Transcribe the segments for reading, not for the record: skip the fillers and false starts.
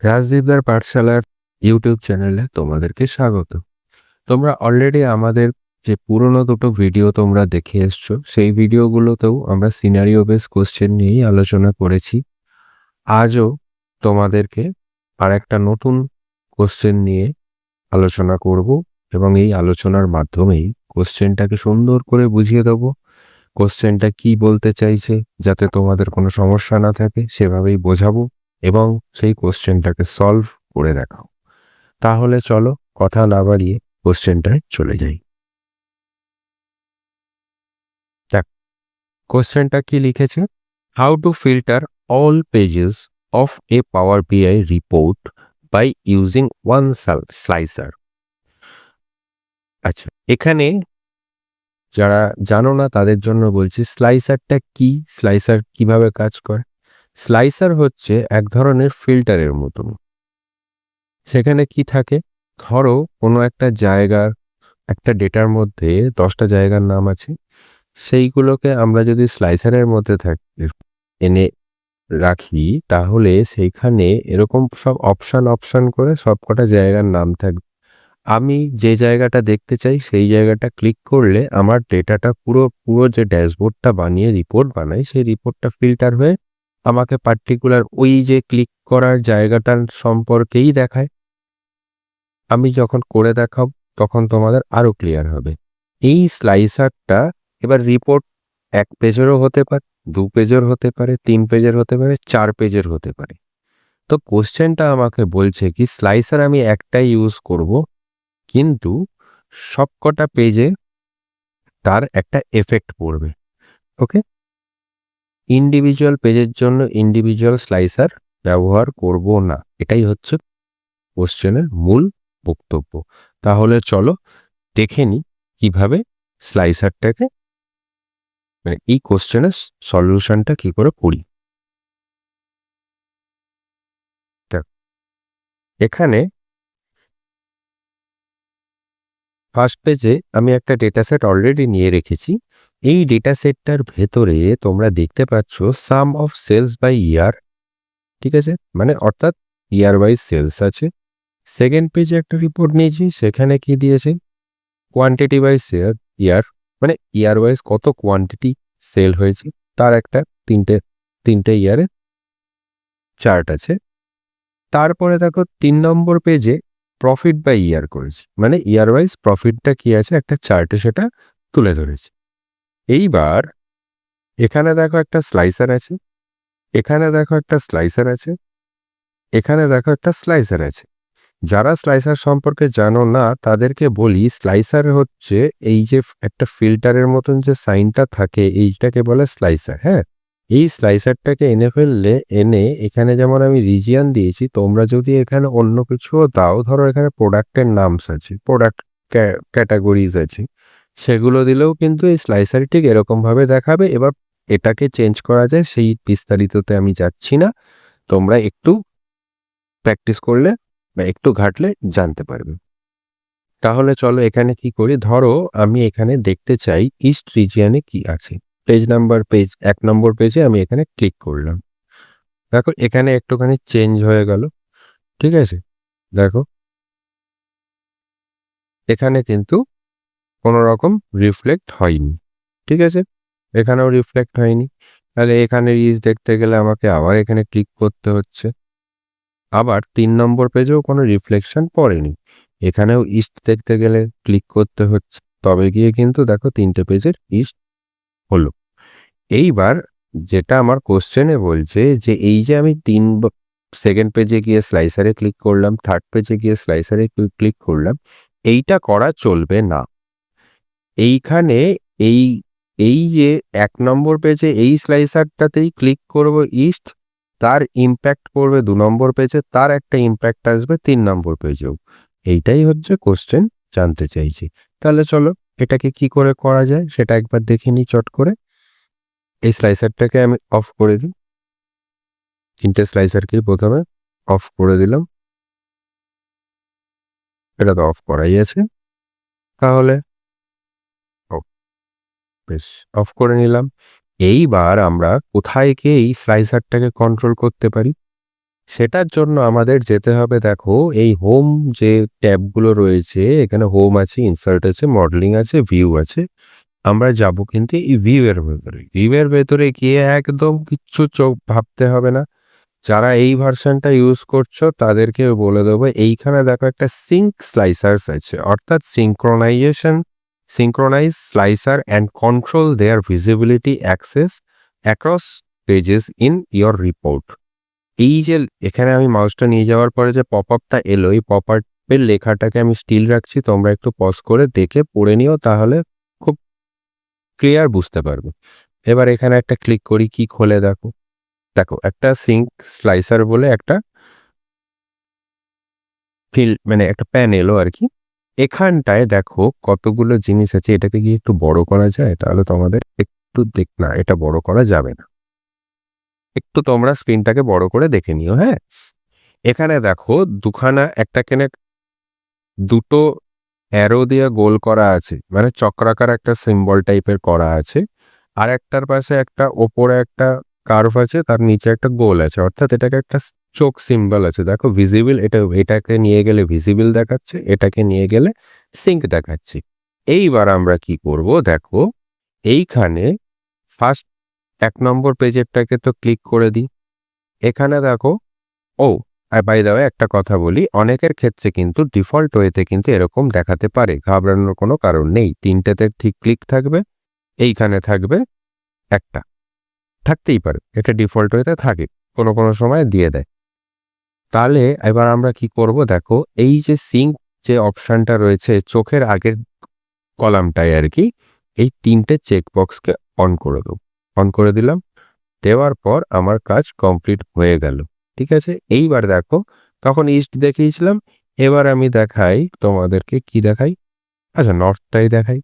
রাজদীপদার পাঠশালার YouTube চ্যানেলে তোমাদেরকে স্বাগত। তোমরা অলরেডি আমাদের যে পুরনো দুটো ভিডিও তোমরা দেখে এসছো, সেই ভিডিওগুলোতেও আমরা সিনারিও বেস কোশ্চেন নিয়েই আলোচনা করেছি। আজও তোমাদেরকে আর একটা নতুন কোশ্চেন নিয়ে আলোচনা করব এবং এই আলোচনার মাধ্যমেই কোশ্চেনটাকে সুন্দর করে বুঝিয়ে দেবো। কোশ্চেনটা কি বলতে চাইছে যাতে তোমাদের কোনো সমস্যা না থাকে সেভাবেই বোঝাবো এবং সেই কোশ্চেনটাকে সলভ করে দেখাও। তাহলে চলো কথা না বাড়িয়ে কোশ্চেনটায় চলে যাই। দেখ, কোশ্চেনটা কি লিখেছে? How to filter all pages of a power BI report by using one slicer. আচ্ছা, এখানে যারা জানো না তাদের জন্য বলছি, স্লাইসারটা কি, স্লাইসার কিভাবে কাজ করে। স্লাইসার হচ্ছে এক ধরনের ফিল্টারের মতন। সেখানে কি থাকে, ধরো কোনো একটা জায়গার একটা ডেটার মধ্যে 10টা জায়গার নাম আছে, সেইগুলোকে আমরা যদি স্লাইসারের মধ্যে এনে রাখি তাহলে সেইখানে এরকম সব অপশান করে সবকটা জায়গার নাম থাকবে। আমি যে জায়গাটা দেখতে চাই সেই জায়গাটা ক্লিক করলে আমার ডেটাটা পুরো যে ড্যাশবোর্ডটা বানিয়ে রিপোর্ট বানাই সেই রিপোর্টটা ফিল্টার হয়ে আমাকে পার্টিকুলার ওই যে ক্লিক করার জায়গাটার সম্পর্কেই দেখায়। আমি যখন করে দেখাব তখন তোমাদের আরো ক্লিয়ার হবে। এই স্লাইসারটা এবার রিপোর্ট 1 পেজেরও হতে পারে, 2 পেজের হতে পারে, 3 পেজের হতে পারে, 4 পেজের হতে পারে। তো কোশ্চেনটা আমাকে বলছে কি, স্লাইসার আমি একটাই ইউজ করব, কিন্তু সবকটা পেজে তার একটা এফেক্ট পড়বে। ওকে, ইন্ডিভিজুয়াল পেজের জন্য ইন্ডিভিজুয়াল স্লাইসার ব্যবহার করব না, এটাই হচ্ছে কোশ্চেনের মূল বক্তব্য। তাহলে চলো দেখে নিই কিভাবে স্লাইসারটাকে, মানে এই কোশ্চেনের সলিউশনটা কি করে করি। এখানে ফার্স্ট পেজে আমি একটা ডেটা সেট অলরেডি নিয়ে রেখেছি। এই ডেটা সেটটার ভেতরে তোমরা দেখতে পাচ্ছ সাম অফ সেলস বাই ইয়ার, ঠিক আছে, মানে অর্থাৎ ইয়ার ওয়াইজ সেলস আছে। সেকেন্ড পেজে একটা রিপোর্ট নিয়েছি, সেখানে কি দিয়েছে, কোয়ান্টিটি বাই ইয়ার, মানে ইয়ার ওয়াইজ কত কোয়ান্টিটি সেল হয়েছে তার একটা তিনটে ইয়ারে চার্ট আছে। তারপরে দেখো 3 নম্বর পেজে প্রফিট বাই ইয়ার করেছে, মানে ইয়ার ওয়াইজ প্রফিটটা কি আছে একটা চার্টে সেটা তুলে ধরেছে। এইবার এখানে দেখো একটা স্লাইসার আছে, এখানে দেখো একটা স্লাইসার আছে, এখানে দেখো একটা স্লাইসার আছে। যারা স্লাইসার সম্পর্কে জানো না তাদেরকে বলি, স্লাইসার হচ্ছে এই যে একটা ফিল্টারের মতন যে সাইনটা থাকে এইটাকে বলে স্লাইসার। হ্যাঁ, এই স্লাইসারটাকে এনে এখানে যেমন আমি রিজিয়ন দিয়েছি, তোমরা যদি এখানে অন্য কিছুও দাও, ধরো এখানে প্রোডাক্টের নামস আছে, প্রোডাক্ট ক্যাটাগরিজ আছে, সেগুলো দিলেও কিন্তু এই স্লাইসার ঠিক এরকমভাবে দেখাবে। এবার এটাকে চেঞ্জ করা যায়, সেই বিস্তারিততে আমি যাচ্ছি না, তোমরা একটু প্র্যাকটিস করলে বা একটু ঘাটলে জানতে পারবে। তাহলে চলো এখানে কি করি, ধরো আমি এখানে দেখতে চাই ইস্ট রিজিয়নে কি আছে। পেজ 1 নম্বর পেজে আমি এখানে ক্লিক করলাম। দেখো এখানে একটুখানি চেঞ্জ হয়ে গেল, ঠিক আছে। দেখো এখানে কিন্তু কোনো রকম রিফ্লেক্ট হয়নি, ঠিক আছে, এখানেও রিফ্লেক্ট হয়নি। তাহলে এখানে ইস্ট দেখতে গেলে আমাকে আবার এখানে ক্লিক করতে হচ্ছে। আবার 3 নম্বর পেজেও কোনো রিফ্লেকশন পড়েনি, এখানেও ইস্ট দেখতে গেলে ক্লিক করতে হচ্ছে, তবে গিয়ে কিন্তু দেখো 3টে পেজের ইস্ট হলো। এইবার যেটা আমার কোশ্চেনে বলছে যে এই যে আমি সেকেন্ড পেজে গিয়ে স্লাইসারে ক্লিক করলাম, থার্ড পেজে গিয়ে স্লাইসারে ক্লিক করলাম, এইটা করা চলবে না। এইখানে এই এই যে 1 নম্বর পেজে এই স্লাইসারটাতেই ক্লিক করব ইস্ট, তার ইম্প্যাক্ট পড়বে 2 নম্বর পেজে, তার একটা ইম্প্যাক্ট আসবে 3 নম্বর পেজেও। এইটাই হচ্ছে কোশ্চেন জানতে চাইছি। তাহলে চলো এটাকে কি করে করা যায় সেটা একবার দেখে নিই চট করে। এই স্লাইসারটাকে আমি অফ করে দিই, 3টে স্লাইসারকে প্রথমে অফ করে দিলাম, এটা তো অফ করাই আছে। তাহলে বেশ, অফ করে নিলাম। এইবার আমরা কোথায় গিয়ে এই স্লাইসারটাকে কন্ট্রোল করতে পারি, সেটার জন্য আমাদের যেতে হবে দেখো এই হোম যে ট্যাবগুলো রয়েছে, এখানে হোম আছে, ইনসার্ট আছে, মডেলিং আছে, ভিউ আছে। আমরা যাব কিন্তু এই ভিউ এর ভেতরে। ভিউ এর ভেতরে গিয়ে একদম কিচ্ছু চোখ ভাবতে হবে না। যারা এই ভার্সনটা ইউজ করছো তাদেরকে বলে দেবো এইখানে দেখো একটা সিঙ্ক স্লাইসার্স আছে, অর্থাৎ synchronise slicer and control their visibility access across pages in your report. এই যে এখানে আমি মাউসটা নিয়ে যাওয়ার পরে যে পপ আপটা এলো, এই পপ আপের লেখাটাকে আমি স্টিল রাখছি, তোমরা একটু পজ করে দেখে পড়ে নিও, তাহলে খুব ক্লিয়ার বুঝতে পারবে। এবার এখানে একটা ক্লিক করি, কি খোলে দেখো, দেখো একটা সিঙ্ক স্লাইসার বলে একটা মানে একটা প্যান এলো আর কি। এখানটায় দেখো কতগুলো জিনিস আছে, এটাকে কি একটু বড় করা যায়? তাহলে তোমাদের একটু না, এটা বড় করা যাবে না, একটু তোমরা স্ক্রিনটাকে বড় করে দেখে নিও। হ্যাঁ, এখানে দেখো দুখানা একটা কেনে দুটো অ্যারো দিয়ে গোল করা আছে, মানে চক্রাকার একটা সিম্বল টাইপের করা আছে। আর একটার পাশে একটা ওপরে একটা কার্ভ আছে, তার নিচে একটা গোল আছে, অর্থাৎ এটাকে একটা চোখ সিম্বল আছে। দেখো ভিজিবল, এটাকে নিয়ে গেলে ভিজিবল দেখাচ্ছে, এটাকে নিয়ে গেলে সিঙ্ক দেখাচ্ছে। এইবার আমরা কি করব দেখো, এইখানে ফার্স্ট 1 নম্বর পেজেরটাকে তো ক্লিক করে দিই। এখানে দেখো, ও বাই দ্য ওয়ে একটা কথা বলি, অনেকের ক্ষেত্রে কিন্তু ডিফল্ট ওয়েতে কিন্তু এরকম দেখাতে পারে, ঘাবড়ানোর কোনো কারণ নেই। 3টেতে ঠিক ক্লিক থাকবে, এইখানে থাকবে একটা, থাকতেই পারে, এটা ডিফল্ট ওয়েতে থাকে, কোনো কোনো সময় দিয়ে দেয়। তাহলে এবার আমরা কি করব দেখো, এই যে সিঙ্ক যে অপশানটা রয়েছে চোখের আগের কলামটায় আর কি, এই 3টে চেকবক্সকে অন করে দেবো। অন করে দিলাম, দেওয়ার পর আমার কাজ কমপ্লিট হয়ে গেল। ঠিক আছে, এইবার দেখো তখন ইস্ট দেখিয়েছিলাম, এবার আমি দেখাই তোমাদেরকে, কি দেখাই, আচ্ছা নর্থটাই দেখাই।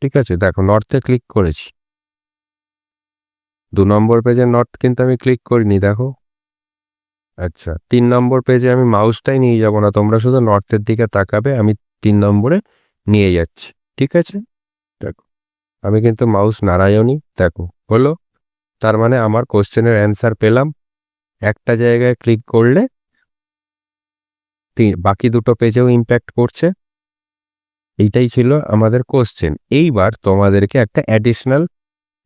ঠিক আছে, দেখো নর্থে ক্লিক করেছি, 2 নম্বর পেজে নর্থ কিন্তু আমি ক্লিক করিনি, দেখো। আচ্ছা, 3 নম্বর পেজে আমি মাউসটাই নিয়ে যাব না, তোমরা শুধু নর্থের দিকে তাকাবে, আমি 3 নম্বরে নিয়ে যাচ্ছি। ঠিক আছে, দেখো আমি কিন্তু মাউস নাড়াইওনি, দেখো হলো। তার মানে আমার কোশ্চেনের অ্যান্সার পেলাম। একটা জায়গায় ক্লিক করলে বাকি দুটো পেজেও ইম্প্যাক্ট করছে। এইটাই ছিল আমাদের কোশ্চেন। এইবার তোমাদেরকে একটা অ্যাডিশনাল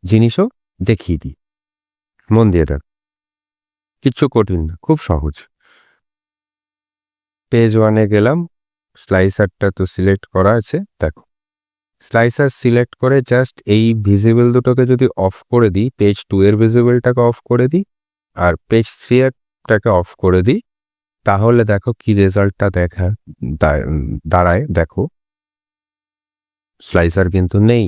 জিনিসও দেখিয়ে দিই, মন দিয়ে দেখ, কিচ্ছু কঠিন না, খুব সহজ। পেজ 1-এ গেলাম, স্লাইসারটা তো সিলেক্ট করা আছে, দেখো স্লাইসার সিলেক্ট করে জাস্ট এই ভিজিবল দুটোকে যদি অফ করে দিই, পেজ 2 এর ভিজিবলটাকে অফ করে দিই আর পেজ 3 এরটাকে অফ করে দিই, তাহলে দেখো কি রেজাল্টটা দাঁড়ায়। দেখো স্লাইসার কিন্তু নেই,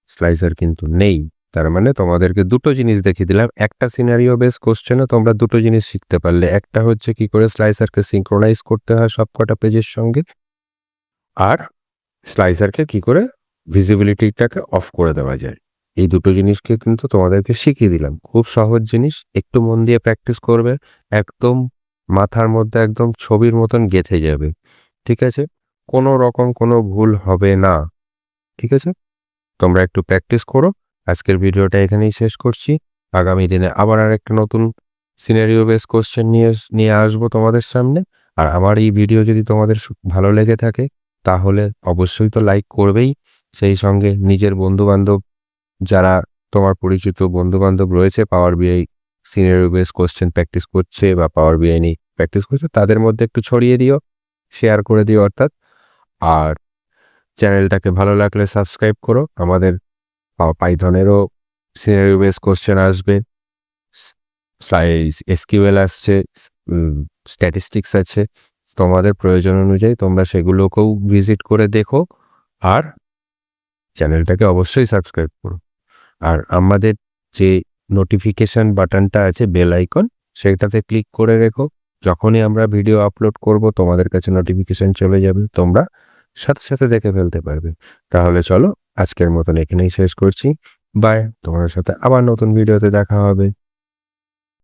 স্লাইসার কিন্তু নেই। তার মানে তোমাদেরকে দুটো জিনিস দেখিয়ে দিলাম, একটা সিনারিও বেস কোশ্চেনে তোমরা দুটো জিনিস শিখতে পারলে। একটা হচ্ছে কি করে স্লাইসারকে সিঙ্ক্রোনাইজ করতে হয় সবকটা পেজের সঙ্গে, আর স্লাইসারকে কি করে ভিজিবিলিটিটাকে অফ করে দেওয়া যায়। এই দুটো জিনিসকে কিন্তু তোমাদেরকে শিখিয়ে দিলাম, খুব সহজ জিনিস, একটু মন দিয়ে প্র্যাকটিস করবে, একদম মাথার মধ্যে একদম ছবির মতন গেঁথে যাবে। ঠিক আছে, কোনো রকম কোনো ভুল হবে না। ঠিক আছে, তোমরা একটু প্র্যাকটিস করো। আজকের ভিডিওটা এখানেই শেষ করছি, আগামী দিনে আবার আরেকটা নতুন সিনারিও বেস কোশ্চেন নিয়ে আসবো তোমাদের সামনে। আর আমার এই ভিডিও যদি তোমাদের ভালো লেগে থাকে তাহলে অবশ্যই তো লাইক করবেই, সেই সঙ্গে নিজের বন্ধুবান্ধব, যারা তোমার পরিচিত বন্ধুবান্ধব রয়েছে পাওয়ার বিআই সিনারিও বেস কোশ্চেন প্র্যাকটিস করছে বা পাওয়ার বিআই নিয়ে প্র্যাকটিস করছে, তাদের মধ্যে একটু ছড়িয়ে দিও, শেয়ার করে দিও অর্থাৎ। আর চ্যানেলটাকে ভালো লাগলে সাবস্ক্রাইব করো। আমাদের পাইথনেরও সিনারিও বেস কোশ্চেন আসবে, এসকিউএল আসছে, স্ট্যাটিস্টিক্স আছে, তোমাদের প্রয়োজন অনুযায়ী তোমরা সেগুলোকেও ভিজিট করে দেখো। আর চ্যানেলটাকে অবশ্যই সাবস্ক্রাইব করো। আর আমাদের যে নোটিফিকেশন বাটনটা আছে, বেল আইকন, সেটাতে ক্লিক করে রেখো, যখনই আমরা ভিডিও আপলোড করব তোমাদের কাছে নোটিফিকেশন চলে যাবে, তোমরা সাথে সাথে দেখে ফেলতে পারবে। তাহলে চলো আজকের মতন এখানেই শেষ করছি, বাই। তোমাদের সাথে আবার নতুন ভিডিওতে দেখা হবে।